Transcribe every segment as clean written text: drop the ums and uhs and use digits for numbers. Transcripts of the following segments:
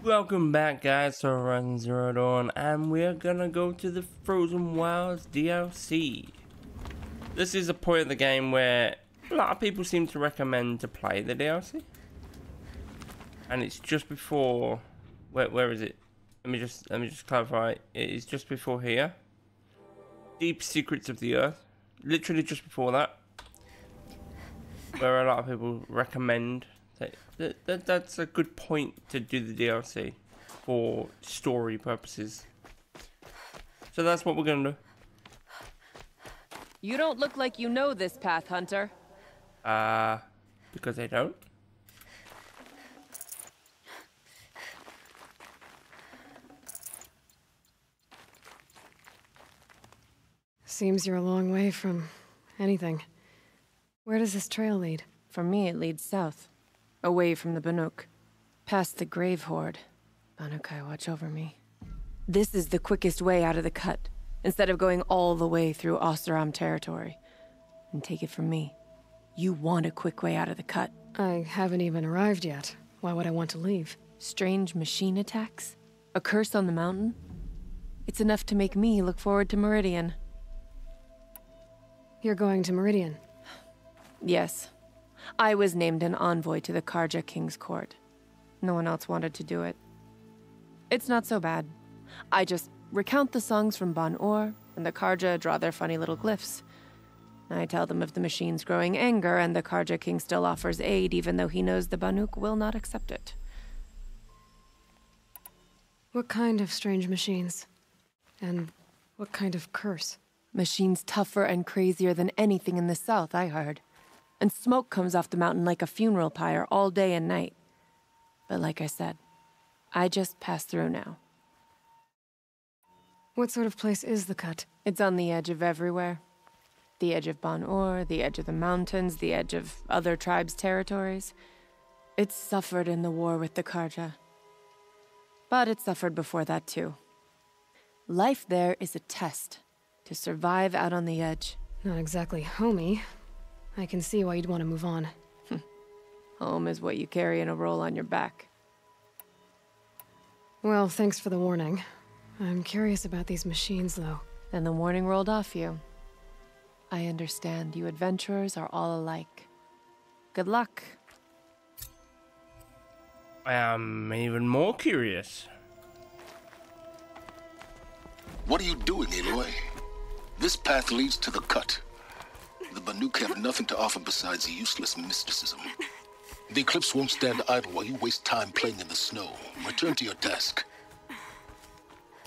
Welcome back, guys, to Horizon Zero Dawn, and we're gonna go to the Frozen Wilds DLC. This is a point of the game where a lot of people seem to recommend to play the DLC, and it's just before. Where is it? Let me just clarify. It is just before here. Deep Secrets of the Earth, literally just before that, where a lot of people recommend. That's a good point to do the DLC for story purposes. So that's what we're gonna do. You don't look like you know this path, Hunter. Because I don't. Seems you're a long way from anything. Where does this trail lead? For me, it leads south. Away from the Banuk. Past the Grave Horde. Banukai, watch over me. This is the quickest way out of the cut, instead of going all the way through Oseram territory. And take it from me, you want a quick way out of the cut. I haven't even arrived yet. Why would I want to leave? Strange machine attacks? A curse on the mountain? It's enough to make me look forward to Meridian. You're going to Meridian? Yes. I was named an envoy to the Karja King's court. No one else wanted to do it. It's not so bad. I just recount the songs from Ban-Or, and the Karja draw their funny little glyphs. I tell them of the machine's growing anger, and the Karja King still offers aid, even though he knows the Banuk will not accept it. What kind of strange machines? And what kind of curse? Machines tougher and crazier than anything in the south, I heard. And smoke comes off the mountain like a funeral pyre all day and night. But like I said, I just pass through now. What sort of place is the cut? It's on the edge of everywhere. The edge of Ban-Or, the edge of the mountains, the edge of other tribes' territories. It's suffered in the war with the Karja. But it suffered before that too. Life there is a test to survive out on the edge. Not exactly homey. I can see why you'd want to move on. Home is what you carry in a roll on your back. Well, thanks for the warning. I'm curious about these machines, though. Then the warning rolled off you. I understand you adventurers are all alike. Good luck. I am even more curious. What are you doing, Aloy? This path leads to the cut. The Banuk have nothing to offer besides useless mysticism. The Eclipse won't stand idle while you waste time playing in the snow. Return to your task.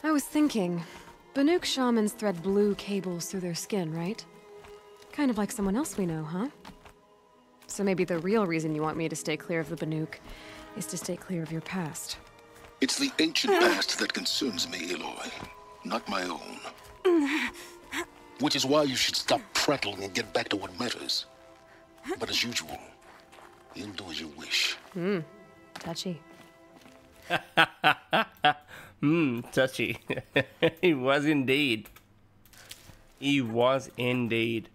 I was thinking, Banuk shamans thread blue cables through their skin, right? Kind of like someone else we know, huh? So maybe the real reason you want me to stay clear of the Banuk is to stay clear of your past. It's the ancient past that concerns me, Aloy, not my own. Which is why you should stop prattling and get back to what matters. But as usual, you'll do as you wish. Touchy. Touchy. He was indeed. He was indeed.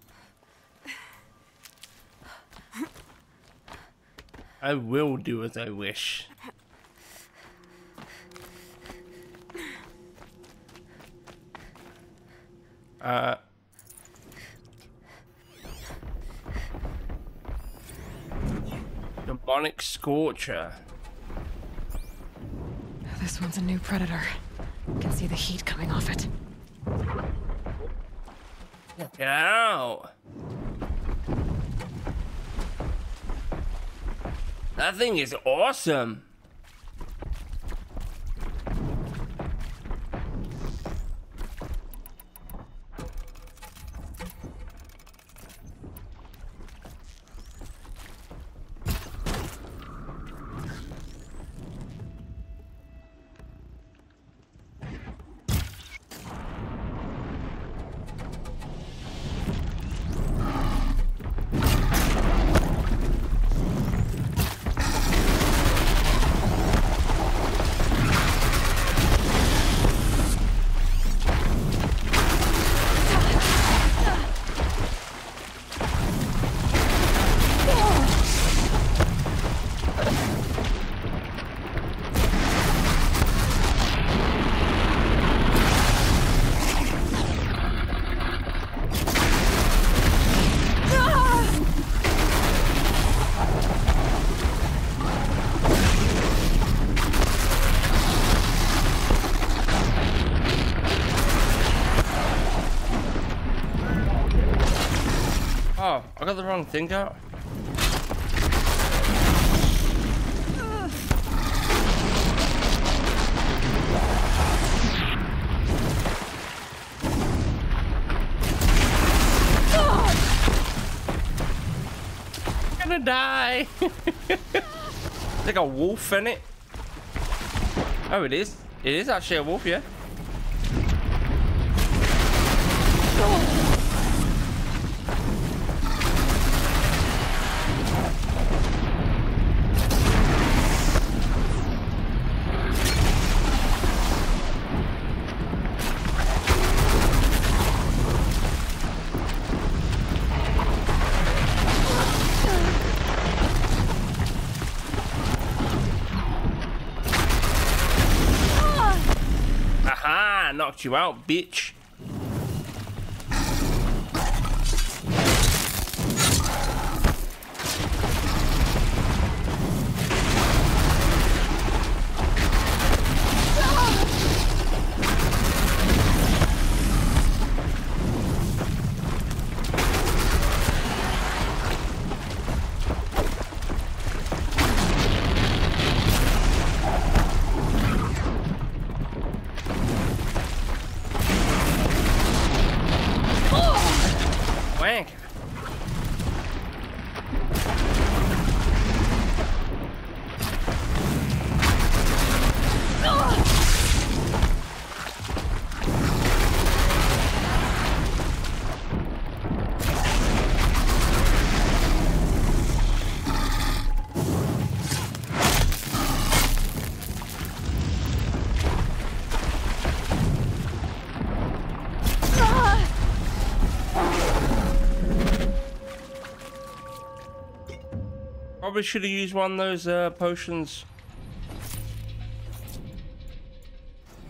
I will do as I wish. Demonic Scorcher. This one's a new predator. Can see the heat coming off it. Check it out. That thing is awesome. I got the wrong thing out. I'm gonna die. Like a wolf in it. Oh, it is. It is actually a wolf, yeah. Aha! Knocked you out, bitch. Wank. Probably should have used one of those potions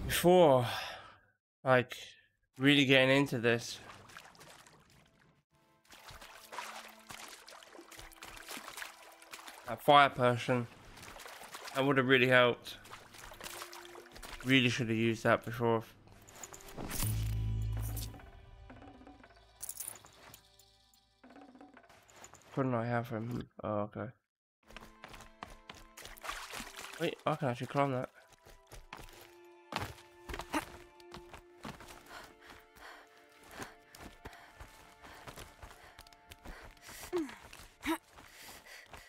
before, like, really getting into this. That fire potion, that would have really helped. Really should have used that before. Couldn't I have him? Oh, okay. Wait, I can actually climb that.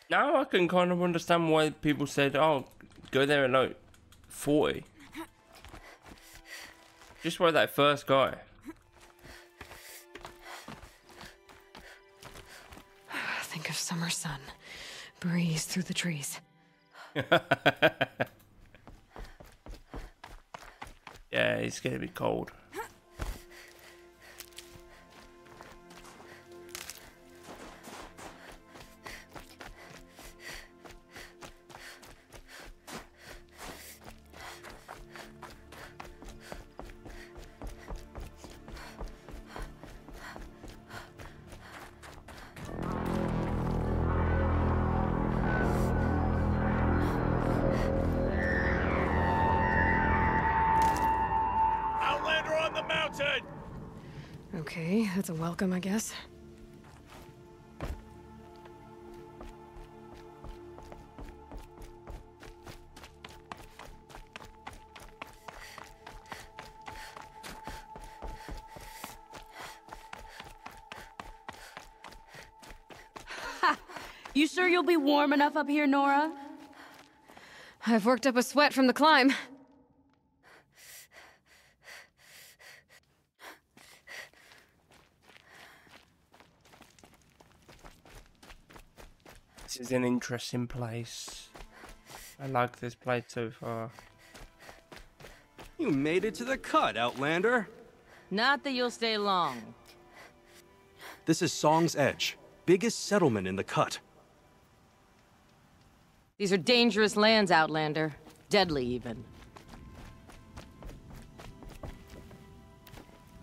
Now I can kind of understand why people said, oh, go there at like 40. Just why that first guy. Think of summer sun, breeze through the trees. Yeah, it's gonna be cold. Okay, that's a welcome, I guess. You sure you'll be warm enough up here, Nora? I've worked up a sweat from the climb. This is an interesting place. I like this place so far. You made it to the cut, Outlander. Not that you'll stay long. This is Song's Edge, biggest settlement in the cut. These are dangerous lands, Outlander. Deadly, even.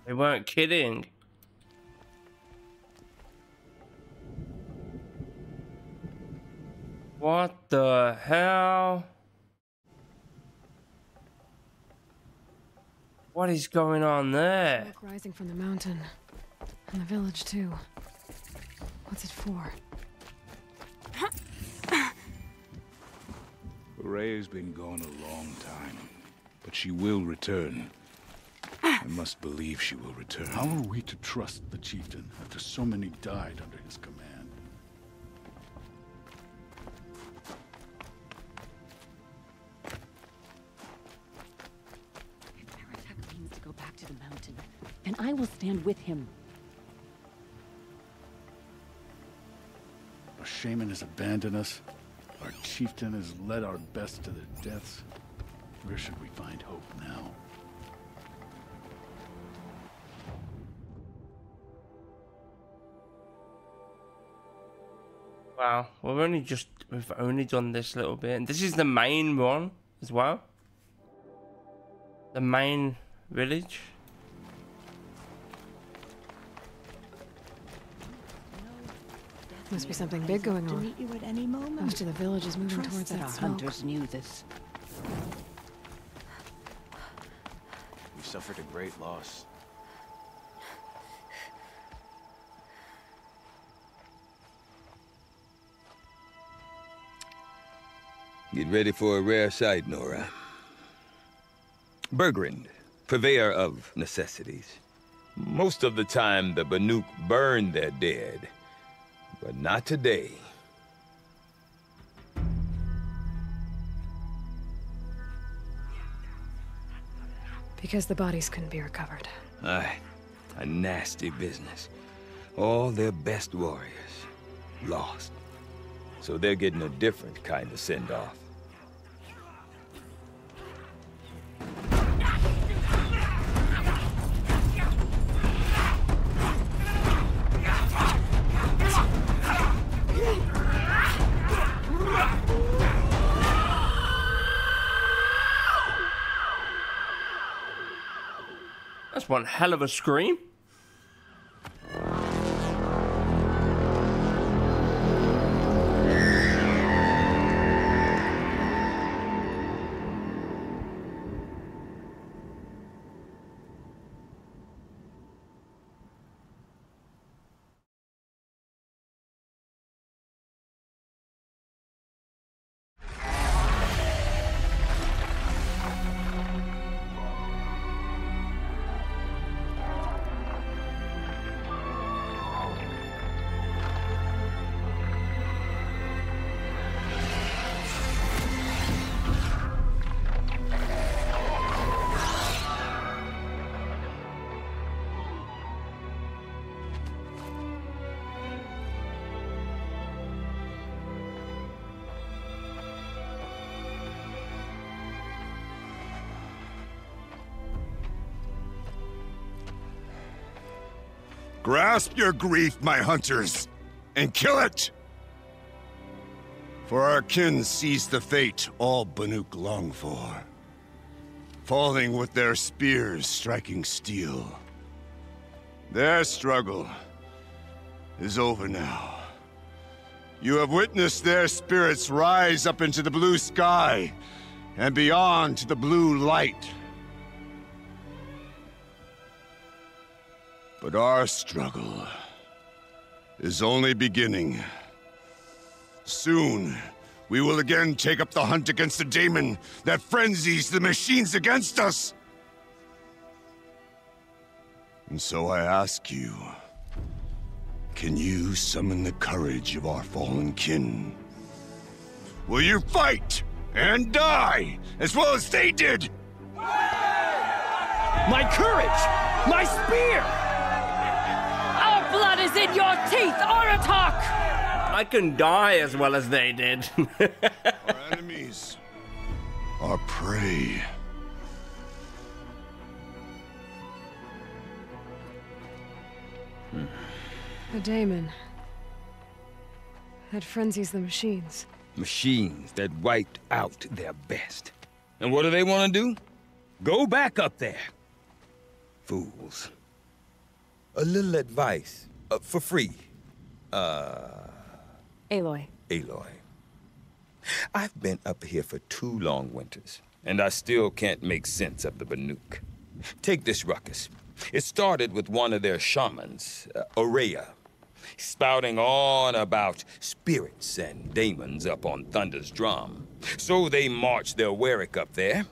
They weren't kidding. What the hell? What is going on there? Smoke rising from the mountain. And the village, too. What's it for? Rhea's been gone a long time, but she will return. I must believe she will return. How are we to trust the chieftain after so many died under his command? If Aratak means to go back to the mountain, then I will stand with him. Our shaman has abandoned us. Our chieftain has led our best to their deaths. Where should we find hope now? Wow, we've only done this little bit, and this is the main one as well. The main village. Must be something big going To on. meet you at any moment. Most of the village is moving towards that that our smoke. hunters knew this. We suffered a great loss. Get ready for a rare sight, Nora. Bergrand, purveyor of necessities. Most of the time, the Banuk burn their dead, but not today. Because the bodies couldn't be recovered. Aye, a nasty business. All their best warriors lost. So they're getting a different kind of send-off. That's one hell of a scream. Grasp your grief, my hunters, and kill it! For our kin sees the fate all Banuk long for. Falling with their spears striking steel. Their struggle is over now. You have witnessed their spirits rise up into the blue sky and beyond to the blue light. But our struggle is only beginning. Soon, we will again take up the hunt against the daemon that frenzies the machines against us. And so I ask you, can you summon the courage of our fallen kin? Will you fight and die as well as they did? My courage! My spear! Our blood is in your teeth, Aratak! I can die as well as they did. Our enemies are prey. The daemon. That frenzies the machines. Machines that wiped out their best. And what do they want to do? Go back up there. Fools. A little advice, for free. Aloy. Aloy. I've been up here for 2 long winters, and I still can't make sense of the Banuk. Take this ruckus. It started with one of their shamans, Aurea. spouting on about spirits and demons up on Thunder's drum. So they march their Warwick up there,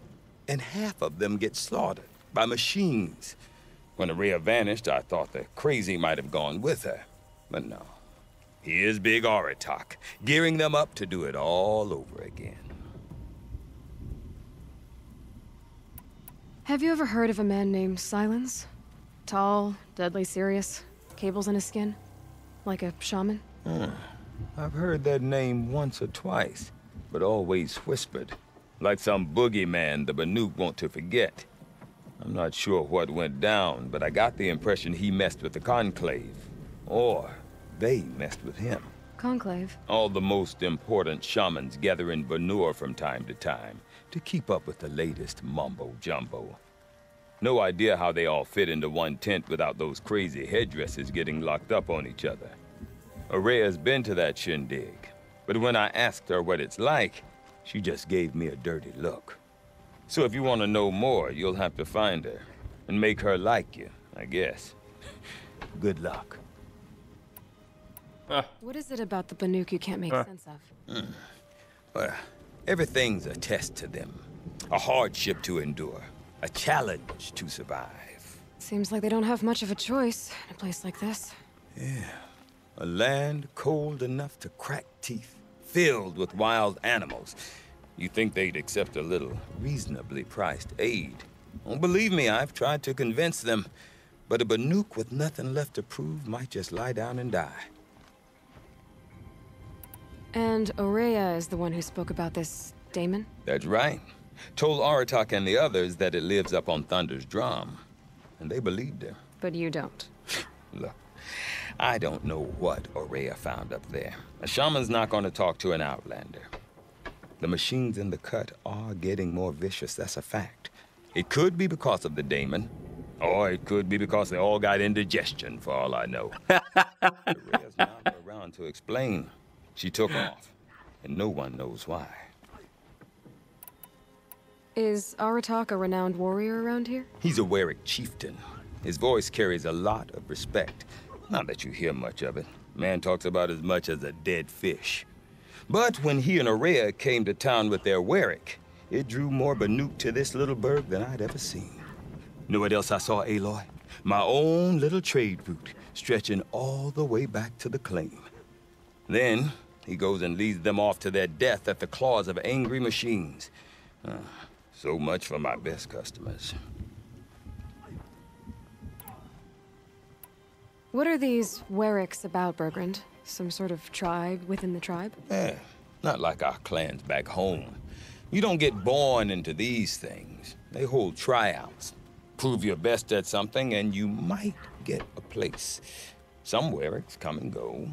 and half of them get slaughtered by machines. When Araya vanished, I thought the crazy might have gone with her, but no. Here's Big Aratak, gearing them up to do it all over again. Have you ever heard of a man named Silence? Tall, deadly serious, cables in his skin? Like a shaman? I've heard that name once or twice, but always whispered. Like some boogeyman the Banuk want to forget. I'm not sure what went down, but I got the impression he messed with the Conclave. Or they messed with him. Conclave? All the most important shamans gather in Banur from time to time to keep up with the latest mumbo-jumbo. No idea how they all fit into one tent without those crazy headdresses getting locked up on each other. Araya's been to that shindig, but when I asked her what it's like, she just gave me a dirty look. So if you want to know more, you'll have to find her and make her like you, I guess. Good luck. What is it about the Banuk you can't make sense of? Well, everything's a test to them. A hardship to endure. A challenge to survive. Seems like they don't have much of a choice in a place like this. Yeah. A land cold enough to crack teeth, filled with wild animals. You think they'd accept a little reasonably priced aid. Oh, believe me, I've tried to convince them. But a Banuk with nothing left to prove might just lie down and die. And Araya is the one who spoke about this daemon? That's right. Told Aratak and the others that it lives up on Thunder's drum. And they believed her. But you don't. Look, I don't know what Araya found up there. A shaman's not going to talk to an outlander. The machines in the cut are getting more vicious, that's a fact. It could be because of the daemon, or it could be because they all got indigestion, for all I know. Araya's not around to explain. She took off, and no one knows why. Is Aratak a renowned warrior around here? He's a Warwick chieftain. His voice carries a lot of respect. Not that you hear much of it. Man talks about as much as a dead fish. But when he and Araya came to town with their Warwick, it drew more Banuk to this little burg than I'd ever seen. Know what else I saw, Aloy? My own little trade route, stretching all the way back to the claim. Then, he goes and leads them off to their death at the claws of angry machines. So much for my best customers. What are these Warwicks about, Bergrand? Some sort of tribe within the tribe? Not like our clans back home. You don't get born into these things. They hold tryouts. Prove your best at something and you might get a place. Some Warwicks come and go.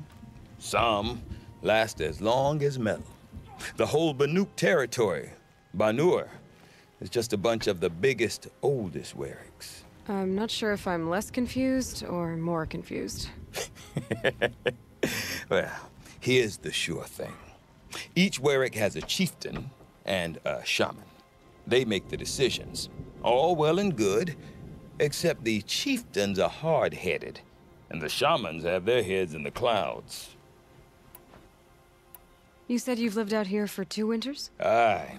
Some last as long as metal. The whole Banuk territory, Banur, is just a bunch of the biggest, oldest Warwicks. I'm not sure if I'm less confused or more confused. Well, here's the sure thing. Each Warwick has a chieftain and a shaman. They make the decisions. All well and good, except the chieftains are hard-headed, and the shamans have their heads in the clouds. You said you've lived out here for 2 winters? Aye.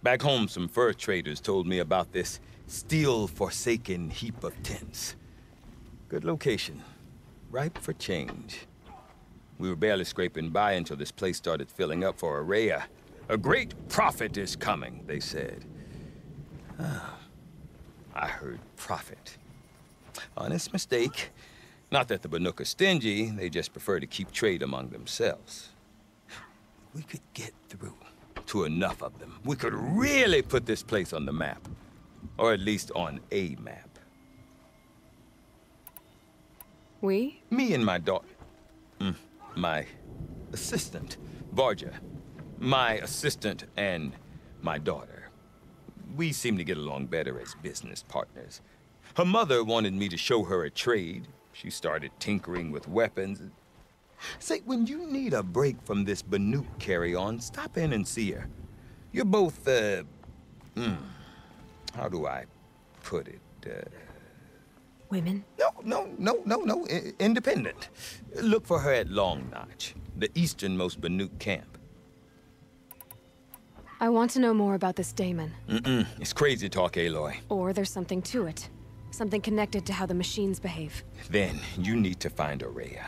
Back home, some fur traders told me about this steel-forsaken heap of tents. Good location. Ripe for change. We were barely scraping by until this place started filling up for Araya. A great prophet is coming, they said. I heard prophet. Honest mistake. Not that the Banuk are stingy, they just prefer to keep trade among themselves. We could get through to enough of them. We could really put this place on the map. Or at least on a map. We? Me and my daughter. My assistant, Varja. My assistant and my daughter. We seem to get along better as business partners. Her mother wanted me to show her a trade. She started tinkering with weapons. Say, when you need a break from this Banuk carry-on, stop in and see her. You're both, how do I put it? Women? No. Independent. Look for her at Long Notch, the easternmost Banuk camp. I want to know more about this Damon. It's crazy talk, Aloy. Or there's something to it. Something connected to how the machines behave. Then you need to find Aurea.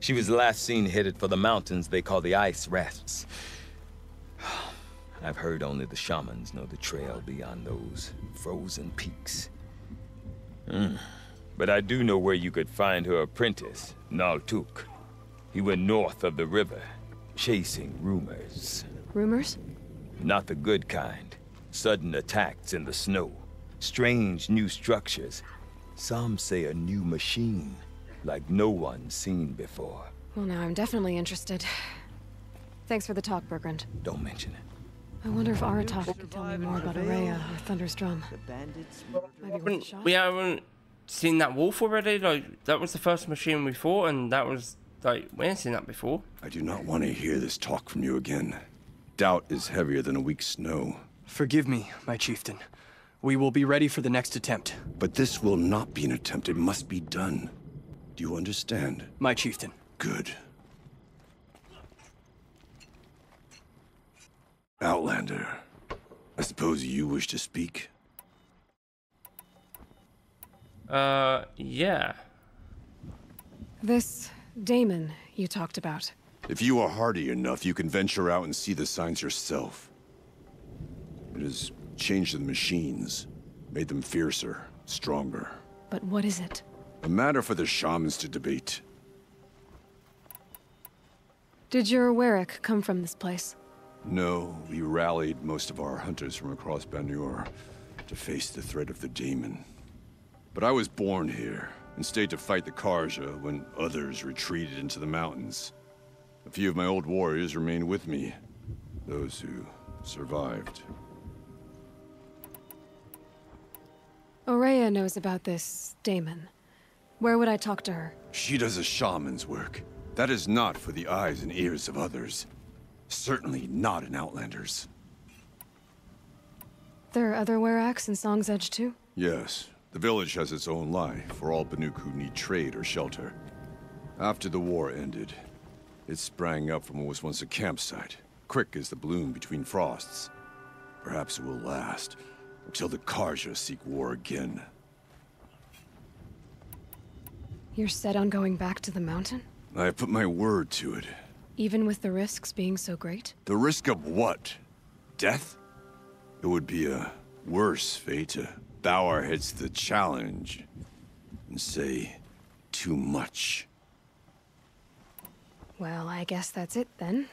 She was last seen headed for the mountains they call the Ice Rasps. I've heard only the shamans know the trail beyond those frozen peaks. But I do know where you could find her apprentice, Naltuk. He went north of the river, chasing rumors. Rumors? Not the good kind. Sudden attacks in the snow. Strange new structures. Some say a new machine, like no one's seen before. Well, now I'm definitely interested. Thanks for the talk, Bergrand. Don't mention it. I wonder if Aratak can tell me more about Aurea or Thunder's Drum. Might be worth a shot. We haven't seen that wolf already. Like, that was the first machine we fought, and that was like, we ain't seen that before. I do not want to hear this talk from you again. Doubt is heavier than a week's snow. Forgive me, my chieftain. We will be ready for the next attempt. But this will not be an attempt. It must be done. Do you understand? My chieftain. Good. Outlander, I suppose you wish to speak? Yeah. This Damon you talked about. If you are hardy enough, you can venture out and see the signs yourself. It has changed the machines, made them fiercer, stronger. But what is it? A matter for the shamans to debate. Did your Warwick come from this place? No, we rallied most of our hunters from across Banur to face the threat of the Daemon. But I was born here and stayed to fight the Karja when others retreated into the mountains. A few of my old warriors remained with me, those who survived. Aurea knows about this Damon. Where would I talk to her? She does a shaman's work. That is not for the eyes and ears of others. Certainly not an Outlander's. There are other Weraks in Song's Edge too? Yes. The village has its own life for all Banuk who need trade or shelter. After the war ended, it sprang up from what was once a campsite, quick as the bloom between frosts. Perhaps it will last, until the Karja seek war again. You're set on going back to the mountain? I have put my word to it. Even with the risks being so great? The risk of what? Death? It would be a worse fate to bow our heads to the challenge and say too much. Well, I guess that's it then.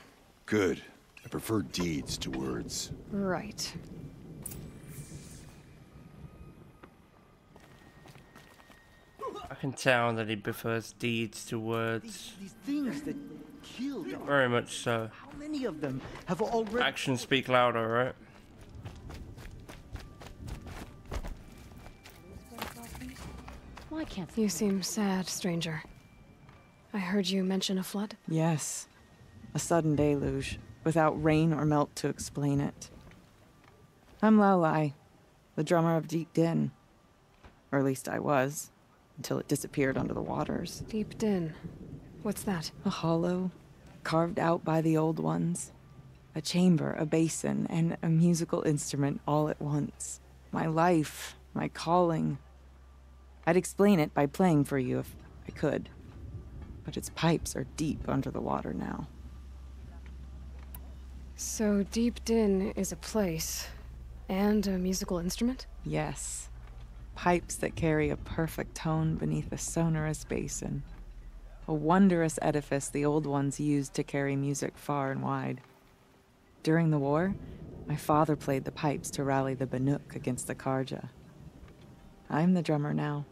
Good. I prefer deeds to words. Right. I can tell that he prefers deeds to words. These things that killed. Very much so. How many of them have already? Actions speak louder, right? Why can't you seem sad, stranger? I heard you mention a flood? Yes. A sudden deluge, without rain or melt to explain it. I'm Laolai, the drummer of Deep Din. Or at least I was, until it disappeared under the waters. Deep Din. What's that? A hollow, carved out by the old ones. A chamber, a basin, and a musical instrument all at once. My life, my calling. I'd explain it by playing for you if I could. But its pipes are deep under the water now. So Deep Din is a place, and a musical instrument? Yes. Pipes that carry a perfect tone beneath a sonorous basin. A wondrous edifice the old ones used to carry music far and wide. During the war, my father played the pipes to rally the Banuk against the Karja. I'm the drummer now.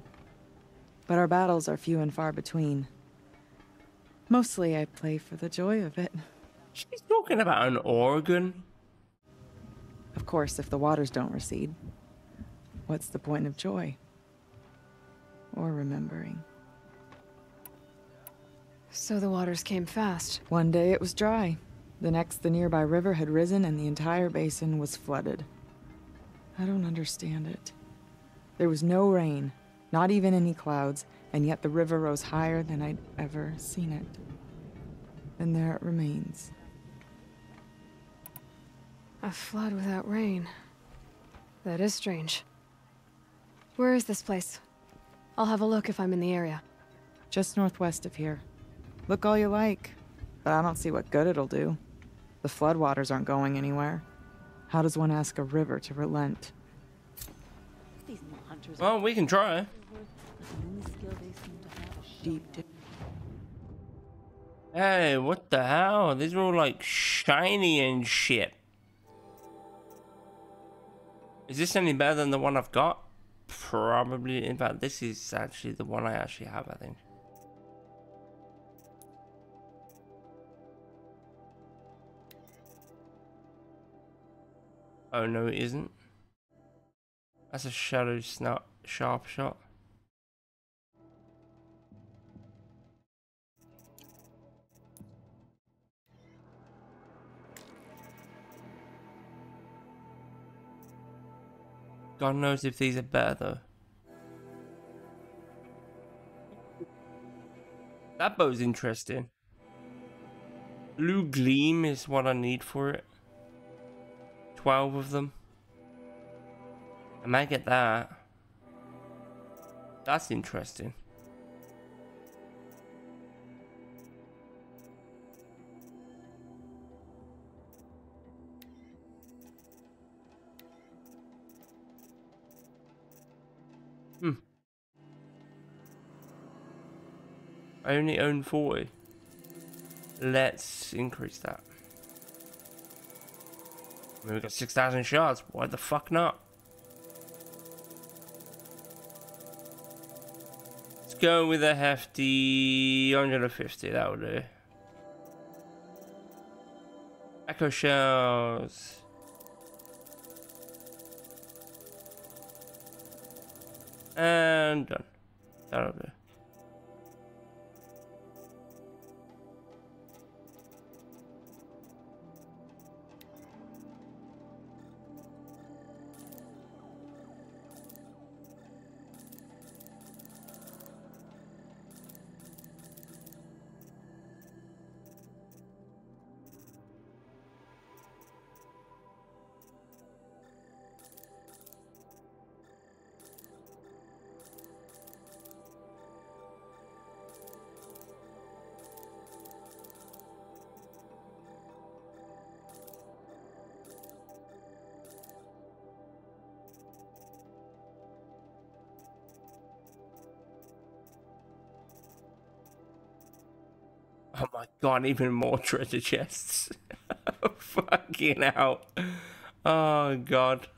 But our battles are few and far between. Mostly I play for the joy of it. She's talking about an organ. Of course, if the waters don't recede, what's the point of joy? Or remembering? So the waters came fast. One day it was dry. The next, the nearby river had risen and the entire basin was flooded. I don't understand it. There was no rain, Not even any clouds, and yet the river rose higher than I'd ever seen it. And there it remains. A flood without rain. That is strange. Where is this place? I'll have a look if I'm in the area. Just northwest of here. Look all you like, but I don't see what good it'll do. The floodwaters aren't going anywhere. How does one ask a river to relent? Well, we can try. Hey, what the hell? These are all like shiny and shit. Is this any better than the one I've got? Probably. In fact, this is actually the one I actually have, I think. Oh no, it isn't. That's a shadow snap sharp shot. God knows if these are better though. That bow's interesting. Blue gleam is what I need for it. 12 of them. I might get that. That's interesting. I only own 40. Let's increase that. I mean, we got 6,000 shards. Why the fuck not? Let's go with a hefty 150. That will do. Echo shells. And done. That'll do. Oh my god, even more treasure chests. Fucking hell. Oh god.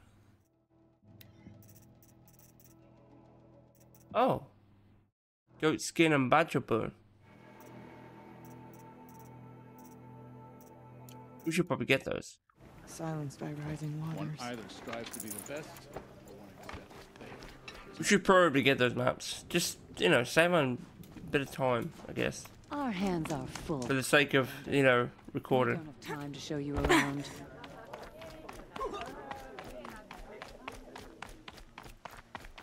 Oh. Goat skin and badger bone. We should probably get those. Silenced by rising waters. One either strives to be the best, or one accepts failure. We should probably get those maps. Just, you know, save on a bit of time, I guess. Our hands are full. For the sake of, you know, recording. We don't have time to show you around.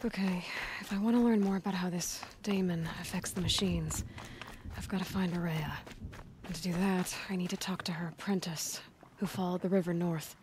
Okay, if I want to learn more about how this daemon affects the machines, I've got to find Araya. And to do that, I need to talk to her apprentice, who followed the river north.